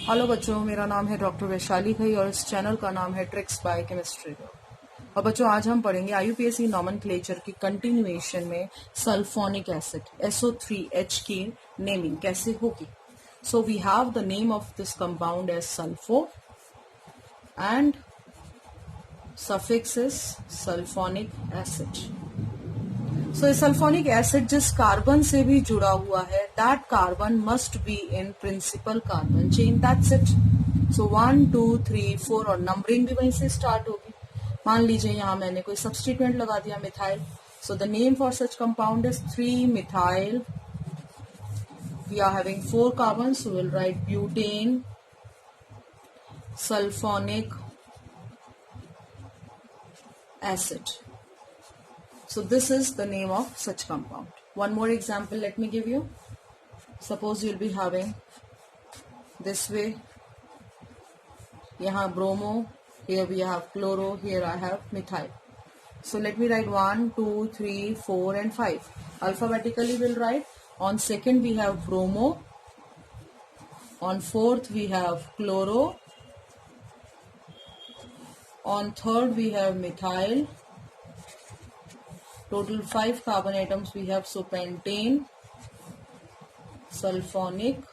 Hello बच्चों, मेरा नाम है डॉक्टर वैशाली घई और इस चैनल का नाम है ट्रिक्स बाय केमिस्ट्री। और बच्चों, आज हम पढ़ेंगे आईयूपीएसी नॉमेनक्लेचर की कंटिन्यूएशन में सल्फोनिक एसिड SO3H की नेमिंग कैसे होगी। So we have the name of this compound as sulpho and suffix is sulphonic acid. So sulphonic acid जिस कार्बन से भी जुड़ा हुआ है, that carbon must be in principal carbon chain, that's it. So 1 2 3 4 और numbering भी वहीं से स्टार्ट होगी। मान लीजिए यहाँ मैंने कोई सब्स्टिट्यूएंट लगा दिया, methyl. So the name for such compound is 3 methyl. We are having 4 carbon, so we'll write butane sulfonic acid. So this is the name of such compound. One more example let me give you. Suppose you'll be having this way. Yahan bromo, here we have chloro, here I have methyl. So let me write 1 2 3 4 and 5. Alphabetically we'll write. On second we have bromo, on fourth we have chloro, on third we have methyl. Total 5 carbon atoms we have, so pentane sulfonic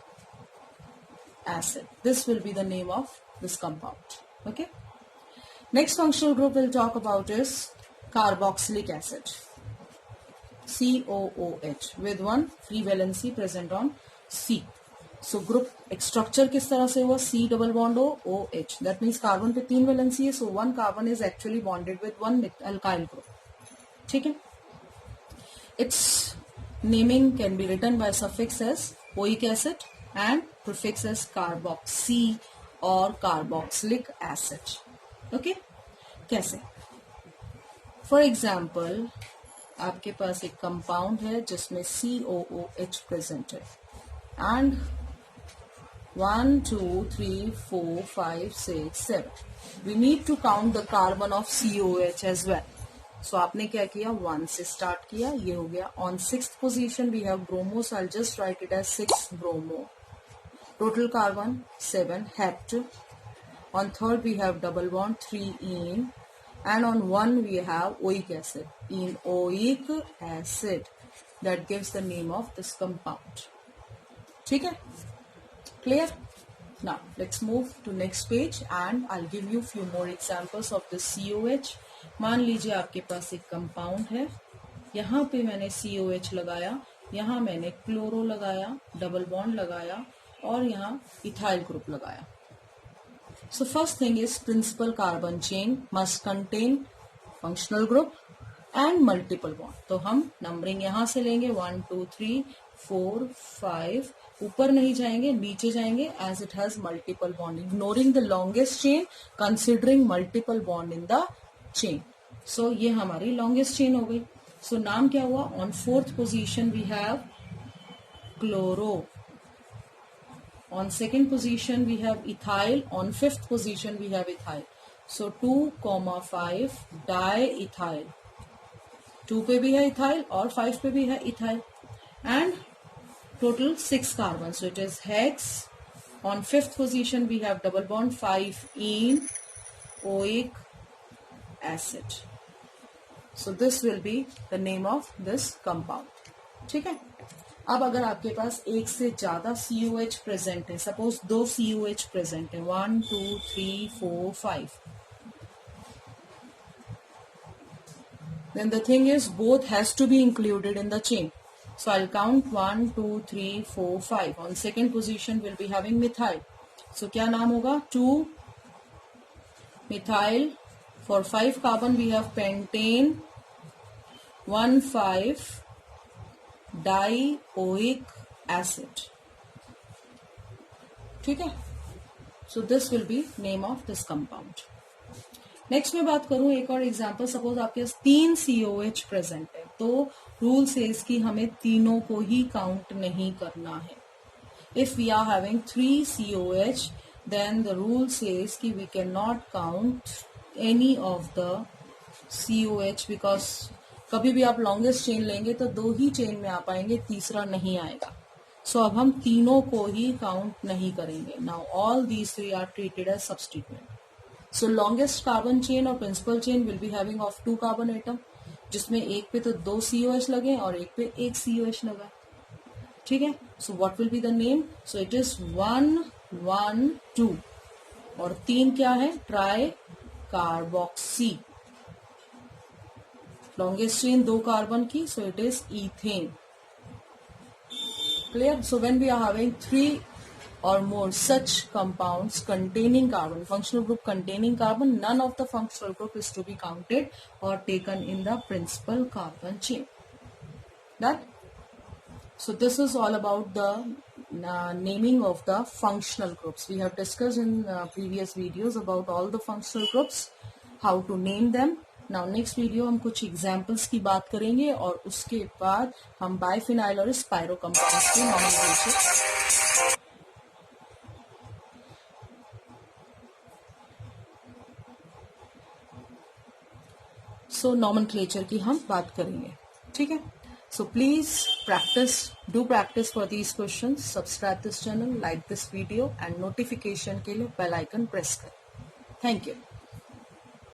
acid. This will be the name of this compound. Okay. Next functional group we'll talk about is carboxylic acid, COOH, with one free valency present on C. So group structure किस तरह से हुआ? C double bond OH. That means carbon पे 3 valency है, so one carbon is actually bonded with one alkyl group. ठीक है. Its naming can be written by suffix as oic acid and prefix as carboxy or carboxylic acid. Okay? कैसे? For example, आपके पास एक compound है जिसमें COOH present है and 1 2 3 4 5 6 7. We need to count the carbon of COOH as well. So आपने क्या किया? 1 से स्टार्ट किया, ये हो गया. On 6th position we have bromo, so I'll just write it as 6 bromo. Total carbon 7 hept. On third we have double bond 3 ene, and on 1 we have oic acid, enoic acid. That gives the name of this compound. ठीक है? Clear? Now let's move to next page and I'll give you few more examples of this COH. मान लीजिए आपके पास एक compound है, यहाँ पे मैंने COH लगाया, यहाँ मैंने क्लोरो लगाया, डबल बॉन्ड लगाया और यहाँ इथाइल ग्रुप लगाया. So first thing is principal carbon chain must contain functional group and multiple bond. तो हम नंबरिंग यहाँ से लेंगे 1 2 3 4 5. ऊपर नहीं जाएंगे, नीचे जाएंगे as it has multiple bond, ignoring the longest chain, considering multiple bond in the chain. So ये हमारी लॉन्गेस्ट चेन हो गई. सो नाम क्या हुआ? On 4th position we have chloro, on 2nd position we have ethyl, on 5th position we have ethyl. So 2,5 diethyl. 2 पे भी है ethyl और 5 पे भी है ethyl and total 6 carbon. So it is hex. On 5th position we have double bond 5 enoic acid. So this will be the name of this compound. ठीक है. अब अगर आपके पास एक से ज्यादा COH प्रेजेंट है, सपोज 2 COH प्रेजेंट है, 1 2 3 4 5, then the thing is both has to be included in the chain. So I'll count 1 2 3 4 5. On 2nd position we'll be having methyl. So क्या नाम होगा? 2 methyl. For 5 carbon we have pentane 1 5 dioic acid. ठीक है. So this will be name of this compound. Next मैं बात करूं एक और एग्जांपल. सपोज आपके पास 3 COH प्रेजेंट है, तो रूल सेज कि हमें तीनों को ही काउंट नहीं करना है. If we are having 3 COH, then the rule says कि we can not count any of the COH because कभी भी आप लॉन्गेस्ट चेन लेंगे तो 2 ही चेन में आ पाएंगे, तीसरा नहीं आएगा. सो अब हम तीनों को ही काउंट नहीं करेंगे. Now all these three are treated as substituent. So longest carbon chain और principal chain will be having of 2 carbon atom, जिसमें एक पे तो 2 COH लगे और एक पे 1 COH लगा. ठीक है. So what will be the name? So it is 1 1 2 और 3 क्या है? Tricarboxy. Longest chain 2 carbon की, so it is ethane. Clear? So when we are having 3 or more such compounds containing carbon, functional group containing carbon, none of the functional group is to be counted or taken in the principal carbon chain. That? So this is all about the naming of the functional groups. We have discussed in previous videos about all the functional groups, how to name them. Now next video हम कुछ examples की बात करेंगे और उसके बाद हम biphenyl और स्पाइरो कंपाउंड्स की नॉमेनक्लेचर नॉमेनक्लेचर की हम बात करेंगे. ठीक है. So please do practice for these questions. Subscribe this channel, like this video and notification के लिए बेल आइकन प्रेस करें. Thank you.